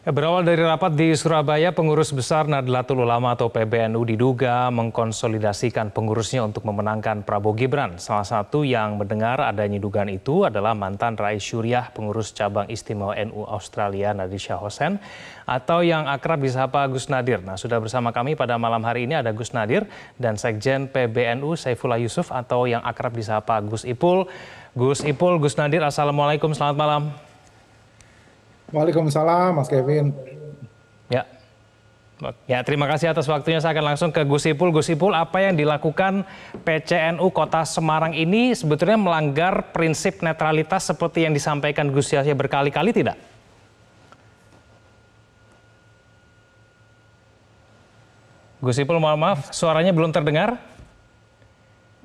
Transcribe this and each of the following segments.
Berawal dari rapat di Surabaya, pengurus besar Nahdlatul Ulama atau PBNU diduga mengkonsolidasikan pengurusnya untuk memenangkan Prabowo Gibran. Salah satu yang mendengar adanya dugaan itu adalah mantan Rais Syuriah pengurus cabang istimewa NU Australia Nadir Shah Hussain atau yang akrab disapa Gus Nadir. Nah, sudah bersama kami pada malam hari ini ada Gus Nadir dan Sekjen PBNU Saifullah Yusuf atau yang akrab disapa Gus Ipul. Gus Nadir, Assalamualaikum, selamat malam. Waalaikumsalam, Mas Kevin. Ya, terima kasih atas waktunya. Saya akan langsung ke Gus Ipul. Gus Ipul, apa yang dilakukan PCNU Kota Semarang ini sebetulnya melanggar prinsip netralitas seperti yang disampaikan Gus Yahya berkali-kali tidak? Gus Ipul, mohon maaf, suaranya belum terdengar.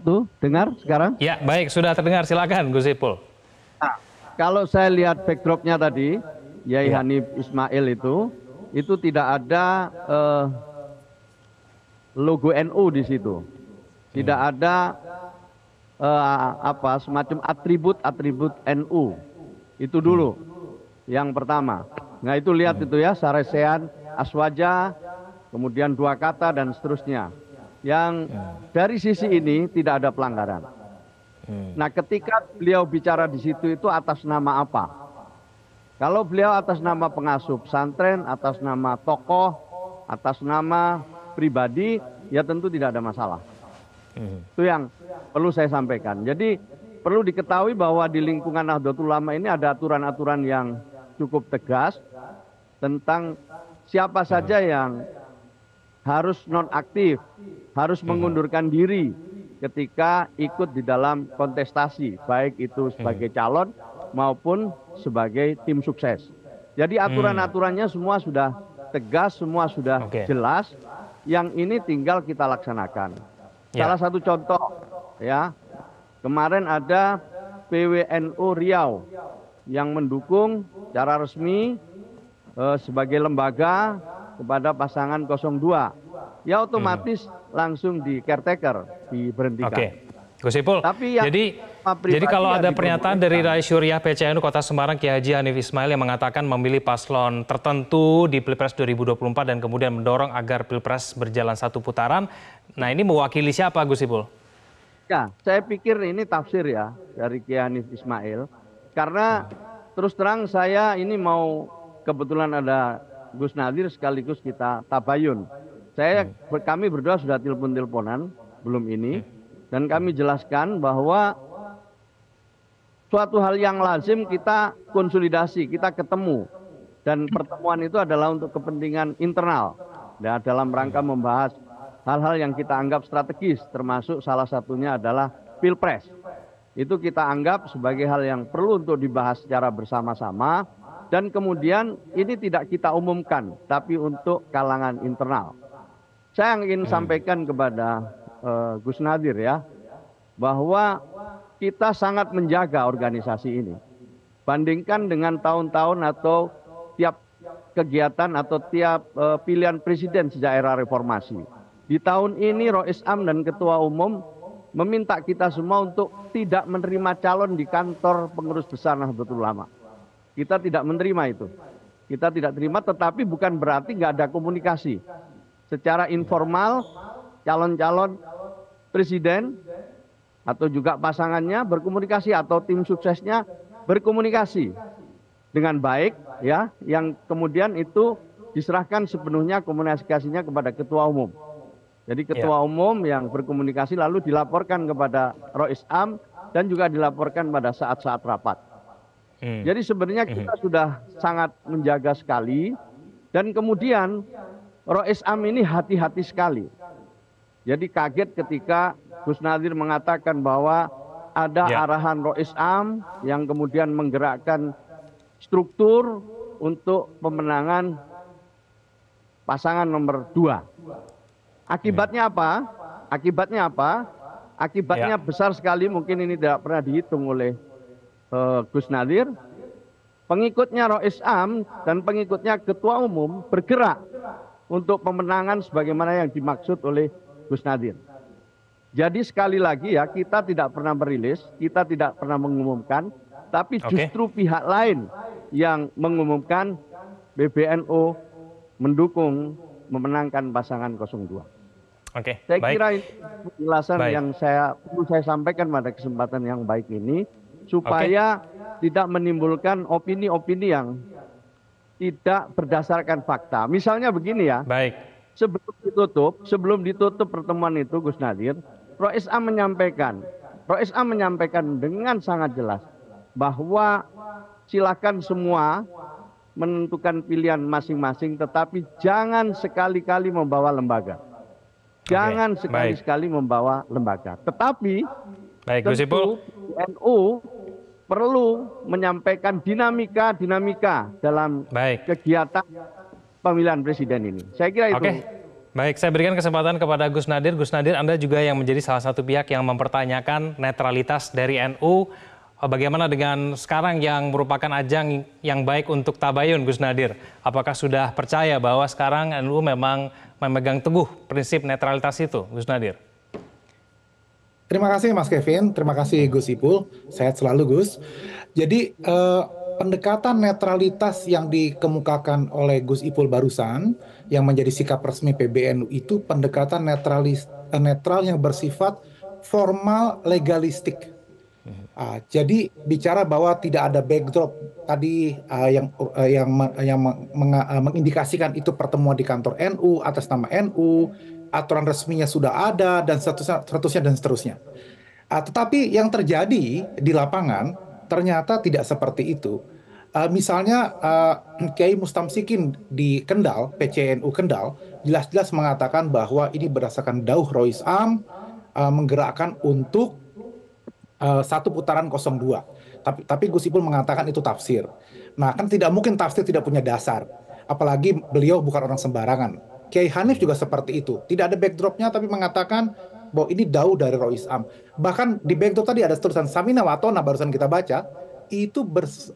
Tuh, dengar sekarang? Ya, baik, sudah terdengar. Silakan, Gus Ipul. Nah, kalau saya lihat backdropnya tadi, Yai Hanif Ismail itu tidak ada logo NU di situ, tidak ada semacam atribut NU. Itu dulu yang pertama. Nah itu lihat itu ya, Saresean, Aswaja, kemudian dua kata dan seterusnya. Yang dari sisi ini tidak ada pelanggaran. Nah ketika beliau bicara di situ itu atas nama apa? Kalau beliau atas nama pengasuh pesantren, atas nama tokoh, atas nama pribadi, ya tentu tidak ada masalah. Itu yang perlu saya sampaikan. Jadi perlu diketahui bahwa di lingkungan Nahdlatul Ulama ini ada aturan-aturan yang cukup tegas tentang siapa saja yang harus nonaktif, harus mengundurkan diri ketika ikut di dalam kontestasi, baik itu sebagai calon maupun sebagai tim sukses. Jadi aturan-aturannya semua sudah tegas, semua sudah jelas. Yang ini tinggal kita laksanakan. Salah satu contoh ya, kemarin ada PWNU Riau yang mendukung secara resmi sebagai lembaga kepada pasangan 02. Ya otomatis langsung di caretaker, diberhentikan. Gus Ipul, jadi kalau ada pernyataan dari Rais Syuriah PCNU Kota Semarang Kiai Haji Hanif Ismail yang mengatakan memilih paslon tertentu di Pilpres 2024 dan kemudian mendorong agar Pilpres berjalan satu putaran, nah ini mewakili siapa Gus Ipul? Ya, saya pikir ini tafsir ya dari Kiai Hanif Ismail, karena terus terang saya ini mau kebetulan ada Gus Nadir sekaligus kita tabayun. Kami berdua sudah telepon-teleponan belum ini. Dan kami jelaskan bahwa suatu hal yang lazim kita konsolidasi, kita ketemu. Dan pertemuan itu adalah untuk kepentingan internal. Ya, dalam rangka membahas hal-hal yang kita anggap strategis, termasuk salah satunya adalah Pilpres. Itu kita anggap sebagai hal yang perlu untuk dibahas secara bersama-sama. Dan kemudian ini tidak kita umumkan, tapi untuk kalangan internal. Saya ingin sampaikan kepada Gus Nadir ya, bahwa kita sangat menjaga organisasi ini. Bandingkan dengan tahun-tahun atau tiap kegiatan atau tiap pilihan presiden sejak era reformasi. Di tahun ini Rois Am dan Ketua Umum meminta kita semua untuk tidak menerima calon di kantor pengurus besar Nahdlatul Ulama. Kita tidak menerima itu. Kita tidak terima, tetapi bukan berarti nggak ada komunikasi. Secara informal, calon-calon presiden atau juga pasangannya berkomunikasi atau tim suksesnya berkomunikasi dengan baik ya, yang kemudian itu diserahkan sepenuhnya komunikasinya kepada ketua umum. Jadi ketua umum yang berkomunikasi lalu dilaporkan kepada Rois Am dan juga dilaporkan pada saat-saat rapat. Jadi sebenarnya kita sudah sangat menjaga sekali, dan kemudian Rois Am ini hati-hati sekali. Jadi kaget ketika Gus Nadir mengatakan bahwa ada arahan Rois Am yang kemudian menggerakkan struktur untuk pemenangan pasangan nomor 2. Akibatnya apa? Akibatnya besar sekali, mungkin ini tidak pernah dihitung oleh Gus Nadir. Pengikutnya Rois Am dan pengikutnya Ketua Umum bergerak untuk pemenangan sebagaimana yang dimaksud oleh Gus Nadir. Jadi sekali lagi ya, kita tidak pernah merilis, kita tidak pernah mengumumkan, tapi justru pihak lain yang mengumumkan PBNU mendukung memenangkan pasangan 02. Oke, Saya baik. kira ini penjelasan Baik. yang perlu saya sampaikan pada kesempatan yang baik ini supaya tidak menimbulkan opini-opini yang tidak berdasarkan fakta. Misalnya begini ya, Baik. sebelum ditutup pertemuan itu Gus Nadir, Rois Am menyampaikan dengan sangat jelas bahwa silakan semua menentukan pilihan masing-masing, tetapi jangan sekali-kali membawa lembaga. Jangan sekali-sekali membawa lembaga. Tetapi Baik, Gus Ipul. tentu NU perlu menyampaikan dinamika dalam Baik. kegiatan pemilihan presiden ini. Saya kira itu. Oke. Baik, saya berikan kesempatan kepada Gus Nadir. Gus Nadir, Anda juga yang menjadi salah satu pihak yang mempertanyakan netralitas dari NU. Bagaimana dengan sekarang yang merupakan ajang yang baik untuk tabayun, Gus Nadir? Apakah sudah percaya bahwa sekarang NU memang memegang teguh prinsip netralitas itu, Gus Nadir? Terima kasih Mas Kevin, terima kasih Gus Ipul, sehat selalu Gus. Jadi pendekatan netralitas yang dikemukakan oleh Gus Ipul barusan, yang menjadi sikap resmi PBNU itu pendekatan netral yang bersifat formal legalistik. Jadi bicara bahwa tidak ada backdrop tadi yang mengindikasikan itu pertemuan di kantor NU atas nama NU, aturan resminya sudah ada dan seterusnya. Tetapi yang terjadi di lapangan ternyata tidak seperti itu. Misalnya Kiai Mustamsikin di Kendal, PCNU Kendal, jelas-jelas mengatakan bahwa ini berdasarkan dauh Rois Am menggerakkan untuk satu putaran 02. Tapi Gus Ipul mengatakan itu tafsir. Nah, kan tidak mungkin tafsir tidak punya dasar. Apalagi beliau bukan orang sembarangan. Kiai Hanif juga seperti itu. Tidak ada backdropnya tapi mengatakan bahwa ini dauh dari Rois Am. Bahkan di backdrop tadi ada tulisan Samina Watona barusan kita baca. Itu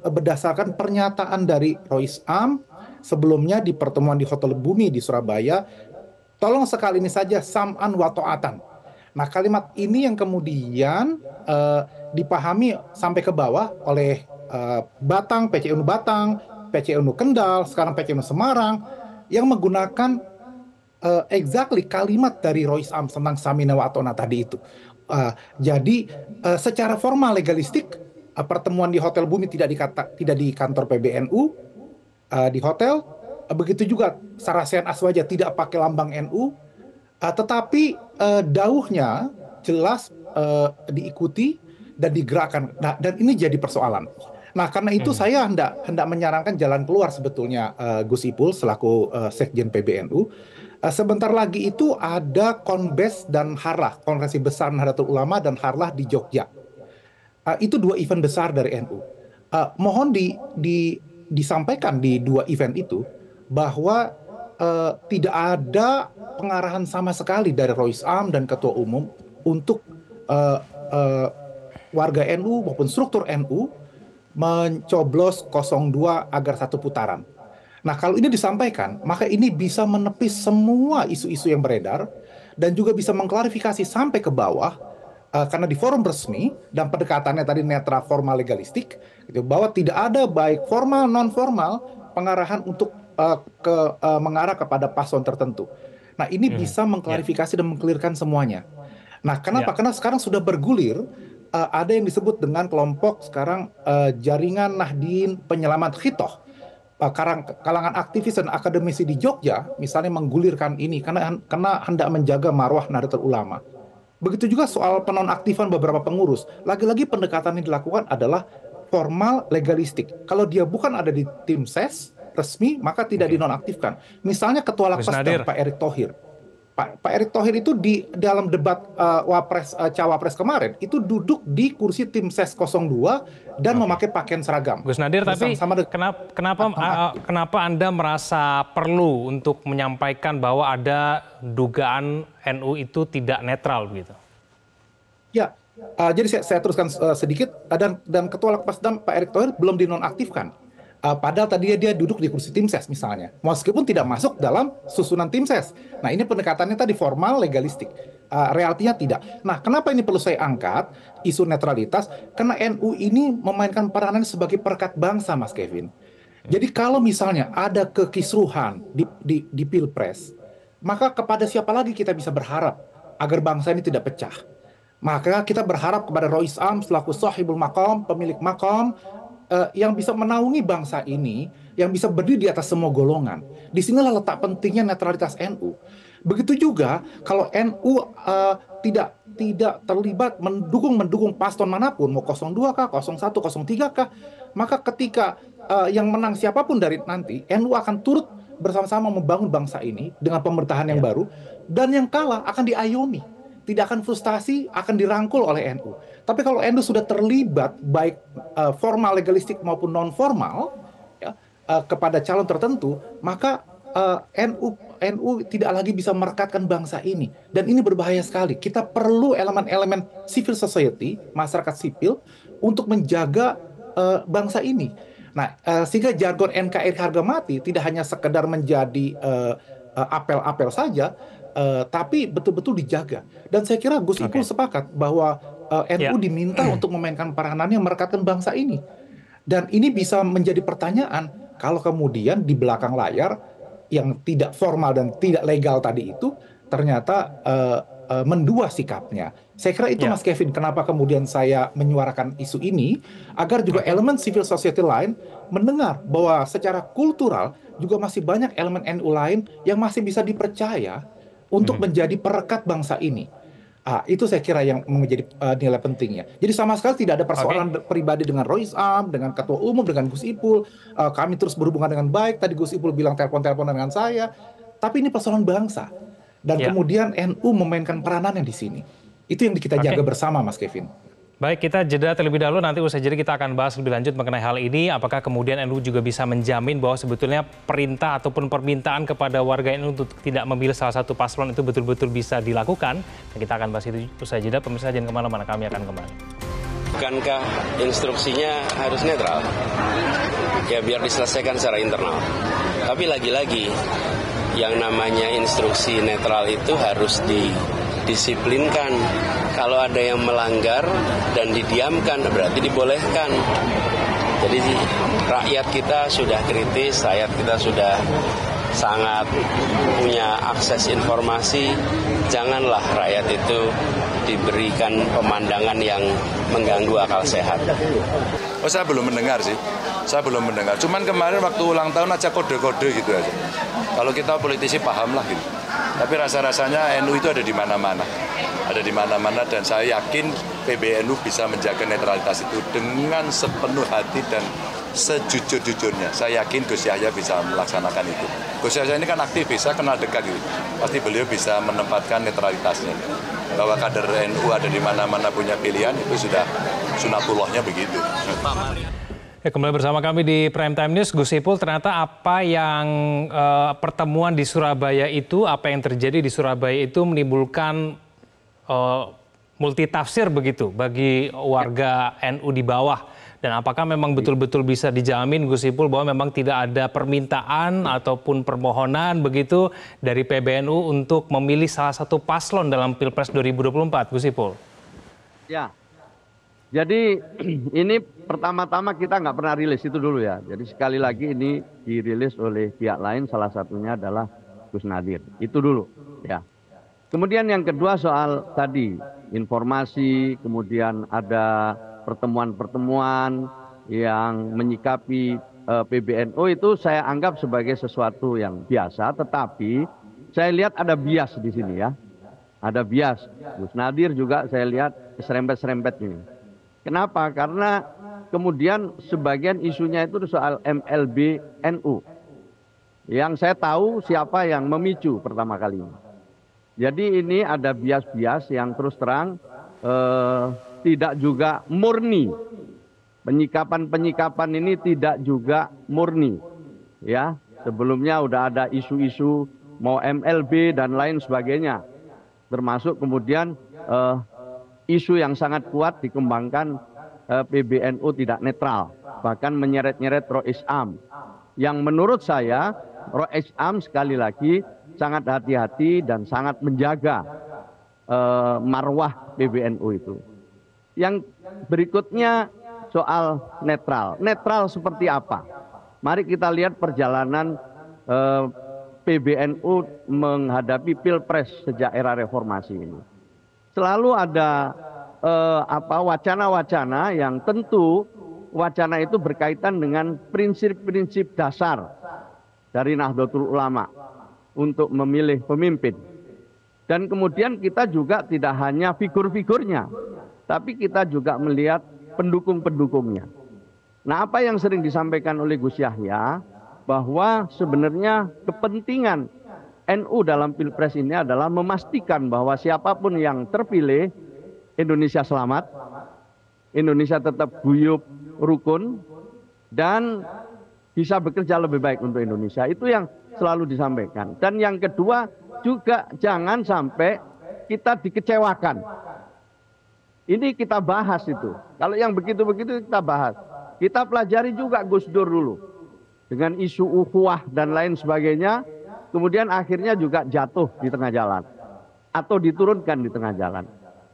berdasarkan pernyataan dari Rois Am sebelumnya di pertemuan di Hotel Bumi di Surabaya. Tolong sekali ini saja sam'an wa ta'atan. Nah, kalimat ini yang kemudian dipahami sampai ke bawah oleh Batang, PCNU Batang, PCNU Kendal, sekarang PCNU Semarang, yang menggunakan exactly kalimat dari Rois Am tentang Samina wa Atona tadi itu. Jadi secara formal legalistik, pertemuan di Hotel Bumi tidak di kantor PBNU, di hotel. Begitu juga Sarasehan Aswaja tidak pakai lambang NU. Tetapi dauhnya jelas diikuti dan digerakkan. Nah, dan ini jadi persoalan. Nah, karena itu saya hendak menyarankan jalan keluar sebetulnya Gus Ipul selaku Sekjen PBNU. Sebentar lagi itu ada Konbes dan Harlah, Konferensi Besar Nahdlatul Ulama dan Harlah di Jogja. Itu dua event besar dari NU. Mohon disampaikan di dua event itu bahwa tidak ada pengarahan sama sekali dari Rois Am dan Ketua Umum untuk warga NU maupun struktur NU mencoblos 02 agar satu putaran. Nah, kalau ini disampaikan, maka ini bisa menepis semua isu-isu yang beredar dan juga bisa mengklarifikasi sampai ke bawah karena di forum resmi dan pendekatannya tadi netral formal legalistik gitu, bahwa tidak ada baik formal non formal pengarahan untuk mengarah kepada paslon tertentu. Nah, ini bisa mengklarifikasi dan mengklirkan semuanya. Nah, kenapa? Karena sekarang sudah bergulir, ada yang disebut dengan kelompok sekarang Jaringan Nahdien Penyelamat Khitoh. Kalangan aktivis dan akademisi di Jogja, misalnya menggulirkan ini karena hendak menjaga marwah Nahdlatul Ulama. Begitu juga soal penonaktifan beberapa pengurus. Lagi-lagi pendekatan yang dilakukan adalah formal legalistik. Kalau dia bukan ada di tim ses resmi, maka tidak dinonaktifkan. Misalnya Ketua Lakpasdam Pak Erick Thohir. Pak Erick Thohir itu di dalam debat Cawapres kemarin itu duduk di kursi tim ses 02 dan memakai pakaian seragam. Gus Nadir, tapi kenapa Anda merasa perlu untuk menyampaikan bahwa ada dugaan NU itu tidak netral begitu? Ya, jadi saya teruskan sedikit dan Ketua Lakpasdam Pak Erick Thohir belum dinonaktifkan. Padahal tadi dia duduk di kursi tim ses misalnya, meskipun tidak masuk dalam susunan tim ses. Nah, ini pendekatannya tadi formal legalistik, realitinya tidak. Nah, kenapa ini perlu saya angkat isu netralitas? Karena NU ini memainkan peranan sebagai perekat bangsa, Mas Kevin. Jadi kalau misalnya ada kekisruhan di Pilpres, maka kepada siapa lagi kita bisa berharap agar bangsa ini tidak pecah? Maka kita berharap kepada Rois Am selaku sahibul maqam, pemilik maqam, yang bisa menaungi bangsa ini, yang bisa berdiri di atas semua golongan. Disinilah letak pentingnya netralitas NU. Begitu juga kalau NU tidak terlibat mendukung paslon manapun, mau 02 kah, 01, 03 kah, maka ketika yang menang siapapun dari nanti, NU akan turut bersama-sama membangun bangsa ini dengan pemerintahan yang baru, dan yang kalah akan diayomi, tidak akan frustasi, akan dirangkul oleh NU. Tapi kalau NU sudah terlibat baik formal legalistik maupun non formal ya, kepada calon tertentu, maka NU tidak lagi bisa merekatkan bangsa ini, dan ini berbahaya sekali. Kita perlu elemen-elemen civil society, masyarakat sipil, untuk menjaga bangsa ini. Nah, sehingga jargon NKRI harga mati tidak hanya sekedar menjadi apel-apel saja, tapi betul-betul dijaga. Dan saya kira Gus Ipul sepakat bahwa NU diminta untuk memainkan peranannya merekatkan bangsa ini. Dan ini bisa menjadi pertanyaan kalau kemudian di belakang layar yang tidak formal dan tidak legal tadi itu ternyata mendua sikapnya. Saya kira itu Mas Kevin, kenapa kemudian saya menyuarakan isu ini, agar juga elemen civil society lain mendengar bahwa secara kultural juga masih banyak elemen NU lain yang masih bisa dipercaya untuk menjadi perekat bangsa ini. Itu saya kira yang menjadi nilai pentingnya. Jadi sama sekali tidak ada persoalan pribadi dengan Rois Am, dengan Ketua Umum, dengan Gus Ipul. Kami terus berhubungan dengan baik. Tadi Gus Ipul bilang telepon-teleponan dengan saya. Tapi ini persoalan bangsa. Dan kemudian NU memainkan peranannya di sini. Itu yang kita jaga bersama, Mas Kevin. Baik, kita jeda terlebih dahulu. Nanti usai jeda kita akan bahas lebih lanjut mengenai hal ini. Apakah kemudian NU juga bisa menjamin bahwa sebetulnya perintah ataupun permintaan kepada warga NU untuk tidak memilih salah satu paslon itu betul-betul bisa dilakukan? Dan kita akan bahas itu usai jeda. Pemirsa jangan kemana-mana, kami akan kembali. Bukankah instruksinya harus netral? Ya biar diselesaikan secara internal. Tapi lagi-lagi yang namanya instruksi netral itu harus didisiplinkan. Kalau ada yang melanggar dan didiamkan berarti dibolehkan. Jadi rakyat kita sudah kritis, rakyat kita sudah sangat punya akses informasi. Janganlah rakyat itu diberikan pemandangan yang mengganggu akal sehat. Oh, saya belum mendengar sih. Saya belum mendengar. Cuman kemarin waktu ulang tahun aja kode-kode gitu aja. Kalau kita politisi paham lah gitu. Tapi rasa-rasanya NU itu ada di mana-mana. Ada di mana-mana dan saya yakin PBNU bisa menjaga netralitas itu dengan sepenuh hati dan sejujur-jujurnya. Saya yakin Gus Yahya bisa melaksanakan itu. Gus Yahya ini kan aktivis, saya kenal dekat gitu. Pasti beliau bisa menempatkan netralitasnya. Bahwa kader NU ada di mana-mana punya pilihan, itu sudah sunatullahnya begitu. Ya, kembali bersama kami di Prime Time News. Gus Ipul, ternyata apa yang pertemuan di Surabaya itu, apa yang terjadi di Surabaya itu menimbulkan multitafsir begitu bagi warga NU di bawah. Dan apakah memang betul-betul bisa dijamin Gus Ipul bahwa memang tidak ada permintaan ataupun permohonan begitu dari PBNU untuk memilih salah satu paslon dalam Pilpres 2024, Gus Ipul? Ya, jadi ini pertama-tama kita nggak pernah rilis itu dulu ya. Jadi sekali lagi ini dirilis oleh pihak lain, salah satunya adalah Gus Nadir. Itu dulu ya. Kemudian yang kedua soal tadi informasi, kemudian ada pertemuan-pertemuan yang menyikapi PBNU itu saya anggap sebagai sesuatu yang biasa, tetapi saya lihat ada bias di sini ya. Ada bias. Gus Nadir juga saya lihat serempet-serempet ini. Kenapa? Karena kemudian sebagian isunya itu soal MLB NU. Yang saya tahu siapa yang memicu pertama kali ini. Jadi ini ada bias-bias yang terus terang tidak juga murni. Penyikapan-penyikapan ini tidak juga murni. Ya, sebelumnya udah ada isu-isu mau MLB dan lain sebagainya. Termasuk kemudian isu yang sangat kuat dikembangkan PBNU tidak netral, bahkan menyeret-nyeret Rois Am. Yang menurut saya Rois Am sekali lagi sangat hati-hati dan sangat menjaga marwah PBNU itu. Yang berikutnya soal netral. Netral seperti apa? Mari kita lihat perjalanan PBNU menghadapi Pilpres sejak era reformasi ini. Selalu ada wacana-wacana yang tentu wacana itu berkaitan dengan prinsip-prinsip dasar dari Nahdlatul Ulama untuk memilih pemimpin. Dan kemudian kita juga tidak hanya figur-figurnya, tapi kita juga melihat pendukung-pendukungnya. Nah, apa yang sering disampaikan oleh Gus Yahya, bahwa sebenarnya kepentingan NU dalam Pilpres ini adalah memastikan bahwa siapapun yang terpilih, Indonesia selamat, Indonesia tetap guyup, rukun, dan bisa bekerja lebih baik untuk Indonesia. Itu yang selalu disampaikan. Dan yang kedua juga jangan sampai kita dikecewakan. Ini kita bahas itu. Kalau yang begitu-begitu kita bahas. Kita pelajari juga Gus Dur dulu. Dengan isu ukhuwah dan lain sebagainya. Kemudian akhirnya juga jatuh di tengah jalan. Atau diturunkan di tengah jalan.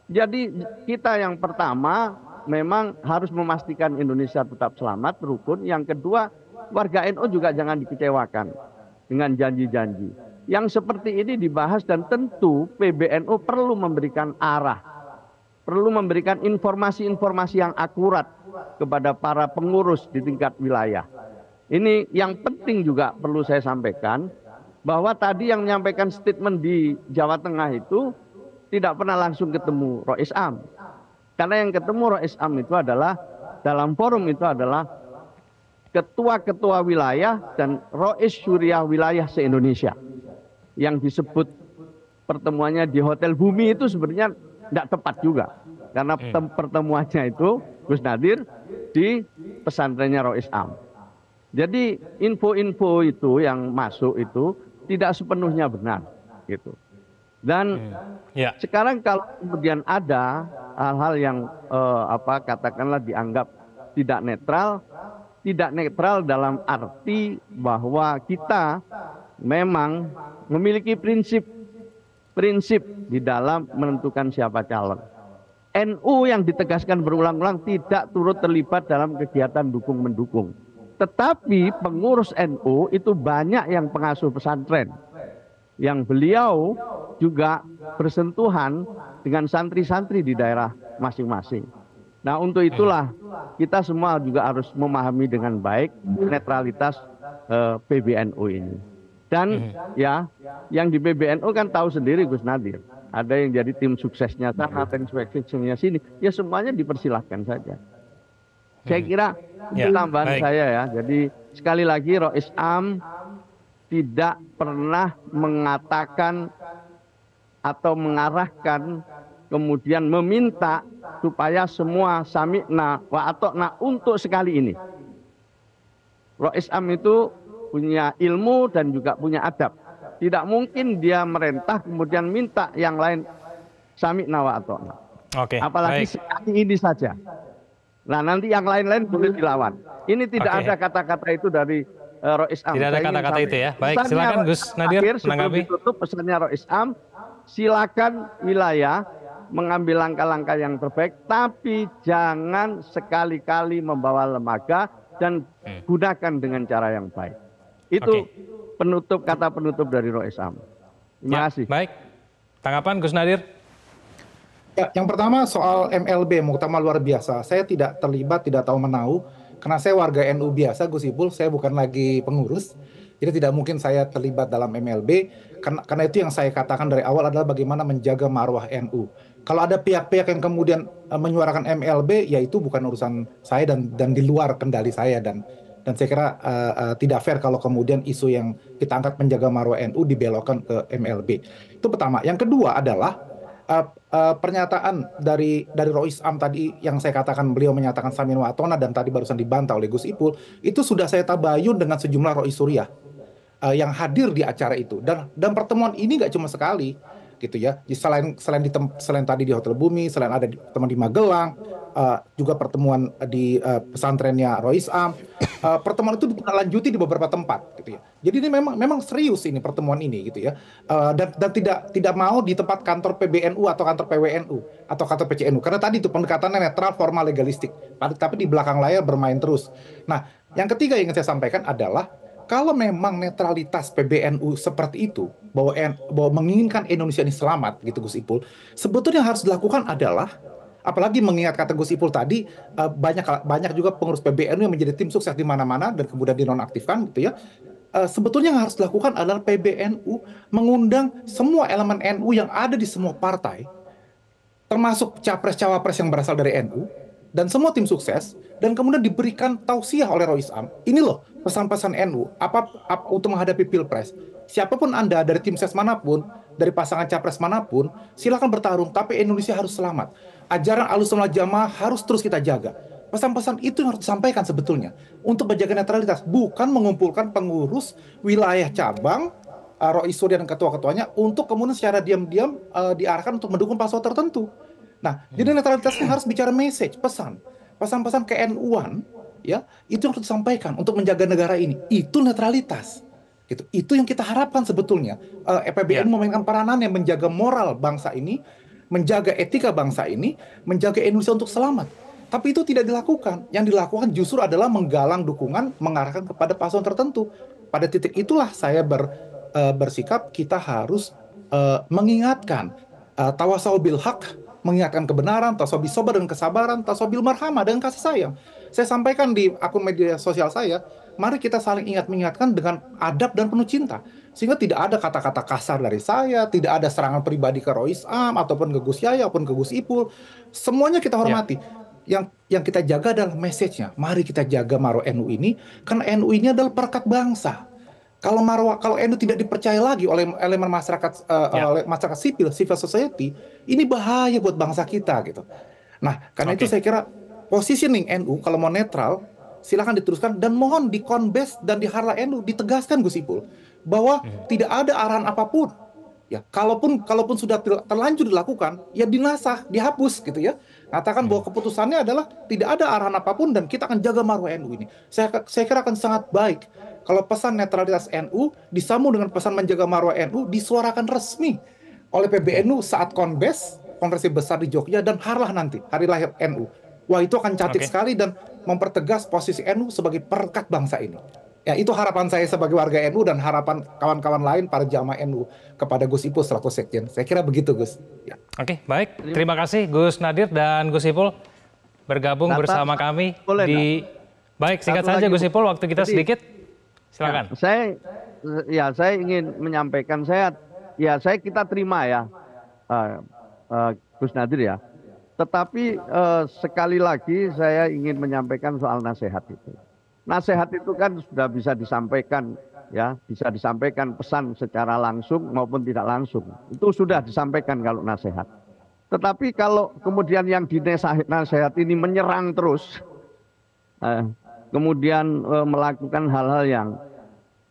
Jadi kita yang pertama memang harus memastikan Indonesia tetap selamat, rukun. Yang kedua, warga NU juga jangan dikecewakan dengan janji-janji. Yang seperti ini dibahas dan tentu PBNU perlu memberikan arah. Perlu memberikan informasi-informasi yang akurat kepada para pengurus di tingkat wilayah. Ini yang penting juga perlu saya sampaikan, bahwa tadi yang menyampaikan statement di Jawa Tengah itu tidak pernah langsung ketemu Rois Am. Karena yang ketemu Rois Am itu adalah, dalam forum itu adalah ketua-ketua wilayah dan Rois Syuriah wilayah se-Indonesia. Yang disebut pertemuannya di Hotel Bumi itu sebenarnya tidak tepat juga. Karena pertemuannya itu Gus Nadir di pesantrennya Rois Am. Jadi info-info itu yang masuk itu tidak sepenuhnya benar gitu. Dan sekarang kalau kemudian ada hal-hal yang katakanlah dianggap tidak netral dalam arti bahwa kita memang memiliki prinsip di dalam menentukan siapa calon. NU yang ditegaskan berulang-ulang tidak turut terlibat dalam kegiatan dukung-mendukung. Tetapi pengurus NU itu banyak yang pengasuh pesantren. Yang beliau juga bersentuhan dengan santri-santri di daerah masing-masing. Nah, untuk itulah kita semua juga harus memahami dengan baik netralitas PBNU ini. Dan ya, yang di PBNU kan tahu sendiri Gus Nadir. Ada yang jadi tim suksesnya sana, tim suksesnya sini. Ya semuanya dipersilahkan saja. Saya kira tambahan saya ya. Jadi sekali lagi Rois Am tidak pernah mengatakan atau mengarahkan kemudian meminta supaya semua sami'na wa atokna untuk sekali ini. Rois Am itu punya ilmu dan juga punya adab. Tidak mungkin dia merentah kemudian minta yang lain sami'na wa atokna. Apalagi sekali ini saja. Nah, nanti yang lain-lain boleh dilawan. Ini tidak ada kata-kata itu dari Rois Am. Tidak ada kata-kata itu ya. Baik, silakan Gus Nadir menanggapi. Ditutup pesannya Rois Am, silakan wilayah mengambil langkah-langkah yang terbaik, tapi jangan sekali-kali membawa lembaga dan gunakan dengan cara yang baik. Itu kata penutup dari Rois Am. Terima kasih. Baik, tanggapan Gus Nadir. Ya, yang pertama soal MLB, Muktamar Luar Biasa. Saya tidak terlibat, tidak tahu menahu, karena saya warga NU biasa, Gus Ipul, saya bukan lagi pengurus. Jadi tidak mungkin saya terlibat dalam MLB, karena itu yang saya katakan dari awal adalah bagaimana menjaga marwah NU. Kalau ada pihak-pihak yang kemudian menyuarakan MLB, ya itu bukan urusan saya dan di luar kendali saya. Dan saya kira tidak fair kalau kemudian isu yang kita angkat menjaga marwah NU dibelokkan ke MLB. Itu pertama. Yang kedua adalah pernyataan dari Rois Am tadi yang saya katakan, beliau menyatakan samin wa atona dan tadi barusan dibantah oleh Gus Ipul, itu sudah saya tabayun dengan sejumlah Rois Suriah yang hadir di acara itu, dan pertemuan ini nggak cuma sekali gitu ya. Selain tadi di Hotel Bumi, selain ada teman di Magelang, juga pertemuan di pesantrennya Rois Am, pertemuan itu ditindaklanjuti di beberapa tempat gitu ya. Jadi ini memang serius ini pertemuan ini gitu ya. Dan tidak mau di tempat kantor PBNU atau kantor PWNU atau kantor PCNU, karena tadi itu pendekatannya netral, formal, legalistik, tapi di belakang layar bermain terus. Nah, yang ketiga yang ingin saya sampaikan adalah kalau memang netralitas PBNU seperti itu, bahwa menginginkan Indonesia ini selamat, gitu Gus Ipul, sebetulnya yang harus dilakukan adalah, apalagi mengingat kata Gus Ipul tadi, banyak juga pengurus PBNU yang menjadi tim sukses di mana-mana dan kemudian dinonaktifkan, gitu ya. Sebetulnya yang harus dilakukan adalah PBNU mengundang semua elemen NU yang ada di semua partai, termasuk capres-cawapres yang berasal dari NU, dan semua tim sukses, dan kemudian diberikan tausiah oleh Rois Am. Ini loh pesan-pesan NU untuk menghadapi Pilpres. Siapapun Anda dari tim ses manapun, dari pasangan capres manapun, silakan bertarung, tapi Indonesia harus selamat. Ajaran Ahlussunnah Jamaah harus terus kita jaga. Pesan-pesan itu yang harus disampaikan sebetulnya untuk menjaga netralitas, bukan mengumpulkan pengurus wilayah cabang, Rois Surya dan ketua-ketuanya untuk kemudian secara diam-diam diarahkan untuk mendukung paslon tertentu. Nah, jadi netralitasnya harus bicara message, pesan-pesan ke NU-an, ya, itu yang harus disampaikan untuk menjaga negara ini. Itu netralitas. Gitu. Itu yang kita harapkan sebetulnya. PBNU memainkan peranannya menjaga moral bangsa ini, menjaga etika bangsa ini, menjaga Indonesia untuk selamat. Tapi itu tidak dilakukan. Yang dilakukan justru adalah menggalang dukungan, mengarahkan kepada paslon tertentu. Pada titik itulah saya bersikap kita harus mengingatkan tawasaw bil haq, mengingatkan kebenaran, tawasaw bis sabar dengan kesabaran, tawasaw bil marhamah dengan kasih sayang. Saya sampaikan di akun media sosial saya, mari kita saling mengingatkan dengan adab dan penuh cinta. Sehingga tidak ada kata-kata kasar dari saya, tidak ada serangan pribadi ke Rois Am, ataupun ke Gus Yahya, ataupun ke Gus Ipul. Semuanya kita hormati. Yang kita jaga adalah message-nya. Mari kita jaga marwah NU ini, karena NU ini adalah perekat bangsa. Kalau NU tidak dipercaya lagi oleh elemen masyarakat, oleh masyarakat sipil, civil society, ini bahaya buat bangsa kita gitu. Nah, karena itu saya kira positioning NU kalau mau netral, silakan diteruskan dan mohon di Konbes dan di Harla NU ditegaskan Gus Ipul bahwa tidak ada arahan apapun. Ya, kalaupun sudah terlanjur dilakukan, ya dinasah, dihapus gitu ya. Katakan bahwa keputusannya adalah tidak ada arahan apapun dan kita akan jaga marwah NU ini. Saya kira akan sangat baik kalau pesan netralitas NU disambung dengan pesan menjaga marwah NU disuarakan resmi oleh PBNU saat konferensi besar di Jogja dan Harlah nanti, hari lahir NU. Wah, itu akan cantik sekali dan mempertegas posisi NU sebagai perekat bangsa ini. Ya, itu harapan saya sebagai warga NU dan harapan kawan-kawan lain para jamaah NU kepada Gus Ipul selaku sekjen. Saya kira begitu, Gus. Ya. Oke, baik. Terima kasih Gus Nadir dan Gus Ipul bergabung bersama kami di... Baik, singkat saja Gus Ipul, waktu kita sedikit. Silakan. Saya ingin menyampaikan, kita terima ya Gus Nadir ya. Tetapi sekali lagi saya ingin menyampaikan soal nasihat itu. Nasihat itu kan sudah bisa disampaikan ya, bisa disampaikan pesan secara langsung maupun tidak langsung. Itu sudah disampaikan kalau nasihat. Tetapi kalau kemudian yang dinasihat ini menyerang terus, kemudian melakukan hal-hal yang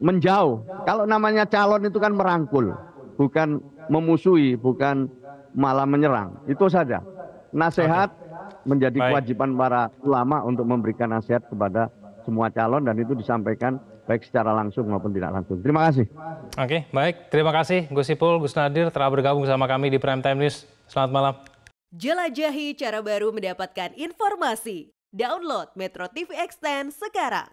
menjauh. Kalau namanya calon itu kan merangkul, bukan memusuhi, bukan malah menyerang. Itu saja. Nasihat menjadi kewajiban para ulama untuk memberikan nasihat kepada semua calon dan itu disampaikan baik secara langsung maupun tidak langsung. Terima kasih. Oke, baik. Terima kasih Gus Ipul, Gus Nadir telah bergabung bersama kami di Prime Time News. Selamat malam. Jelajahi cara baru mendapatkan informasi. Download Metro TV Extend sekarang.